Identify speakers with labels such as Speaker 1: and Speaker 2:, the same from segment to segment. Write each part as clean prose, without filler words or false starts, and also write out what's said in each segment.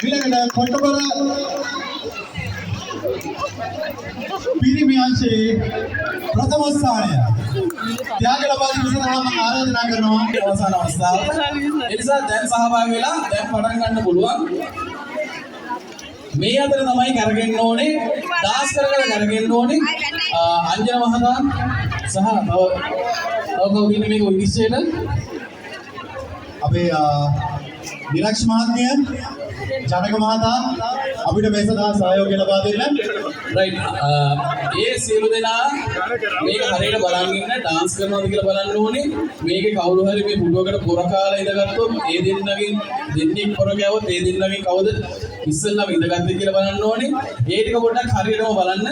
Speaker 1: ඊළඟට කොට්ටබර පිරිමි අංශයේ ප්‍රථම ස්ථානය ත්‍යාග ලබා දීම සඳහා මම ආරාධනා කරනවා අවසාන අවස්ථාව. ඒ නිසා දැන් සහභාගී වෙලා දැන් පටන් ගන්න පුළුවන්. මේ අතර තමයි කරගෙන ඕනේ දාස් කරගෙන කරගෙන ඕනේ අංජන මහතා සහ තව කවුරුද මේක විනිශ්චයට අපේ විරක්ෂ මහත්මිය ජනක මහතා අපිට මේ සඳහා සහයෝගය ලබා දෙන්න. රයිට් ඒ සියලු දෙනා මේක හරියට බලන් ඉන්න ඩාන්ස් කරනවාද කියලා බලන්න ඕනේ. මේකේ කවුරු හරි මේ පුඩුවකට පොර කාලා ඉඳගත්තොත් ඒ දෙන්නගෙන් දෙන්නෙක් පොර ගෑවොත් ඒ දෙන්නගෙන් කවුද ඉස්සෙල්ලාම ඉඳගත්තේ කියලා බලන්න ඕනේ. ඒ ටික පොඩ්ඩක් හරියටම බලන්න.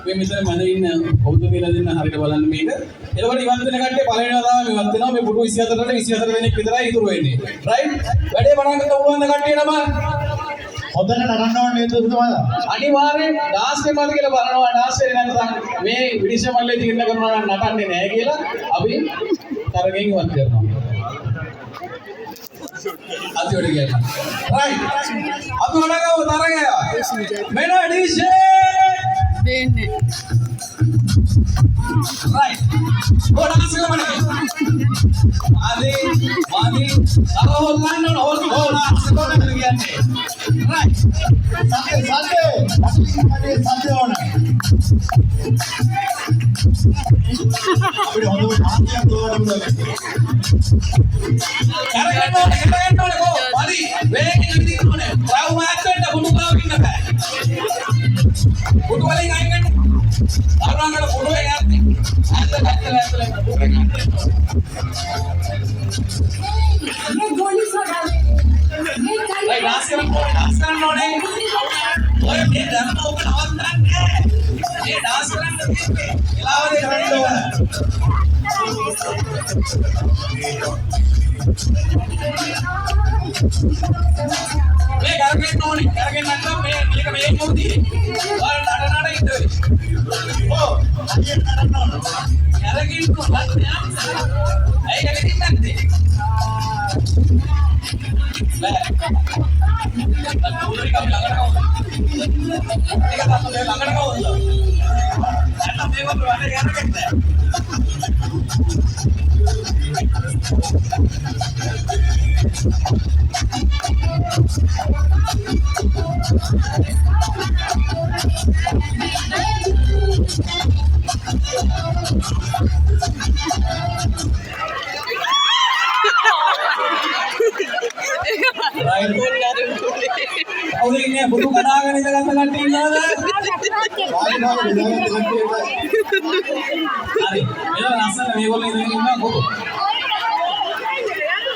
Speaker 1: මේ මෙතන මැද ඉන්න කවුද කියලා දෙන්න හරියට බලන්න මේක. එතකොට ඉවත් වෙන කට්ටිය පළවෙනි වතාව ඉවත් වෙනවා. මේ පුඩුව 24ට 24 දෙනෙක් විතරයි ඉතුරු වෙන්නේ. රයිට් වැඩේ පටන් ගන්න පුළුවන් කට්ටිය නම හොඳට නරන්න ඕනේ නේද තුමාද? අනිවාර්යෙන් ඩාන්ස් එකමද කියලා බලනවා. ඩාන්ස් එකේ නැත්නම් මේ විනිශ්චය මල්ලේ තීරණය කරනවා නම් නටන්නේ නැහැ කියලා අපි තරගෙන් ඉවත් කරනවා. අතිවල කියන්න. රයිට්. අපි හොරගව තරගය. මෙන්න ඩීෂේ දෙන්නේ. Right. Hold on a second. Adi, hold on a second again. Right. Sunday. On. Abi hono haathiya dovarumda. Karagenda go. Adi, wege idinone. Ravu maakenda budu kawaginna ba. Budu wali gayenga. Arangala photo එක ගන්න. මේ goalie soda. මේ කයි dance කරන්න ඕනේ. ඔය මේ දන්න ඔබ නවත්තන්නේ. මේ ඩාන්ස් කරන්න තියෙන්නේ. එලාවදී කරන්න ඕන. මේ කරගෙන ඕනේ. කරගෙන නැත්නම් මේක මොකද? ඔයාලා නඩ ඉඳලා Oh, ayer no. Ahora que no, ahí que le quitaste. Nah, putri kamu langar kau. Tiga tahun dia langar kau tu. Saya tak tahu berapa dia nak kita. Ini butuh kenangan ini dengan tinggal. Hari, ini rasa ni boleh ini butuh.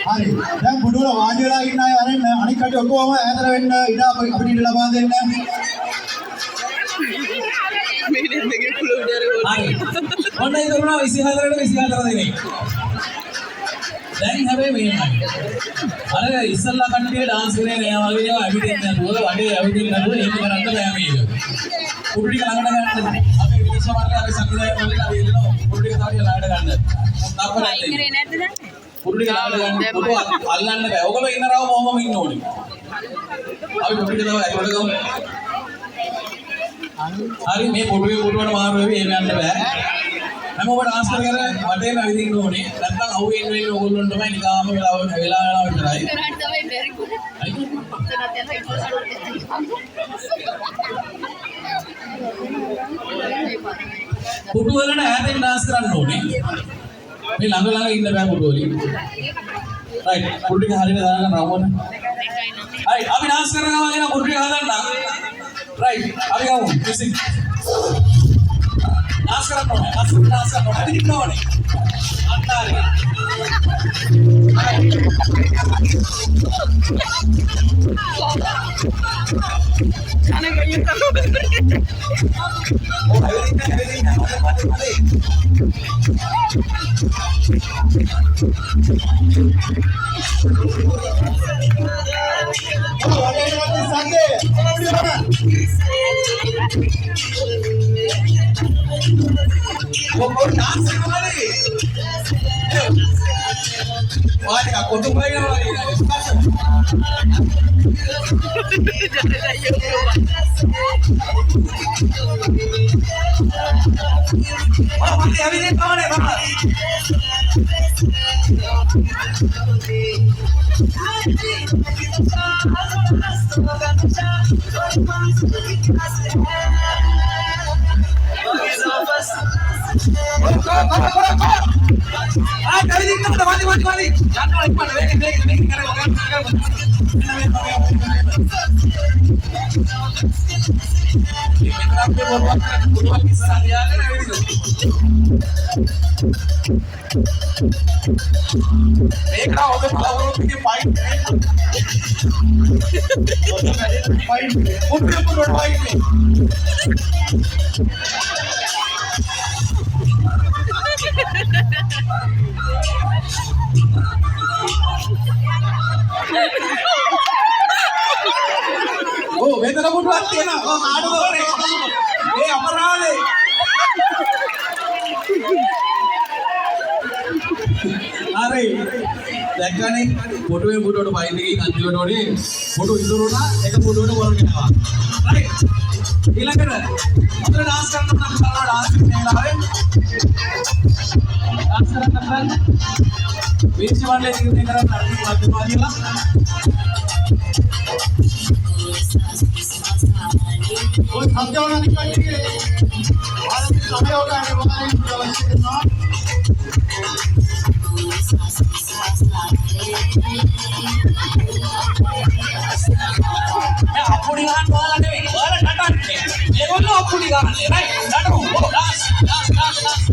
Speaker 1: Hari, dan butuh lah wajib lah ini anik kaki aku ama, ada ini ida apa di dalam ada ini. Hari, mana itu orang isi hadar ini. දැන් හැබැයි මෙහෙමයි. අර ඉස්සල්ලා කට්ටිය dance කරේ නෑ වගේ ඒවා ඇවිදින්න නෑ. වගේ ඇවිදින්න නෑ. ඒක කරන්න බෑ මේක. කුඩු ටික ළඟට ගන්න. අපි විනිශ්චය මාර්ගය අපි සංවිධානය වලට අපි එනවා. කුඩු ටික තාරිය ළඟට ගන්න. තාපරයි කරේ නැද්ද දැන්? කුඩු ටික ළඟට ගන්න. කුඩු අල්ලන්න බෑ. ඔයගොල්ලෝ ඉන්නරව මොහොමම ඉන්න ඕනේ. අපි කුඩු ටික තමයි ඇතුළට ගමු. හරි මේ කුඩුවට මාරු වෙවි එහෙම යන්න බෑ. හැමෝම ඩාන්ස් කරගෙන වටේම ඇවිදින්න ඕනේ. නැත්නම් අවු වෙන්නේ ඕගොල්ලොන් තමයි නිකාම වෙලාව විතරයි. කරාට තමයි very good. පුටු වලට ඈතින් ඩාන්ස් කරන්න ඕනේ. මේ ළඟ ඉන්න බෑ පුටු වලින්. රයිට්. පුටු ටික හරියට දාන්න රවුම. හරි අපි ඩාන්ස් කරනවා කියන පුටු ටික හදන්න. රයිට්. අපි ගමු. මියුසික්. ඩාන්ස් කරනවා. හරි ඉන්නෝනේ. අත්තාරි. අනේ ගියත් Sunday. वो डांस हमारे वाले का कोटो भाई ना वाले और वाले अभी नहीं कौन है बाहर कभी देखना तो वाली वाली वाली जानना एक बार देख देख देख करे होगा ये मेरा पे बोलवा बोलवा की सारी आ गए देख रहा हो तो पावर के फाइट फाइट उनके ऊपर फाइट ओ वेदना बुट लागते ना ओ आडवरे ए अपराले अरे देखा नहीं फोटो में फोटो भाई देखी कांजी फोटो फोटो इधर ना एक फोटो बोल के ना राइट इला कर मतलब डांस करना अपना डांस नहीं ला रहे डांस करना बीच वाले नहीं कर रहा बाकी मारी ला वो थक जाओ ना निकल के आज समय होगा है बताएं ना अपनी गान वाला नहीं वाला टाटा ये बोलो अपनी गान राइट टाटा वो डांस डांस डांस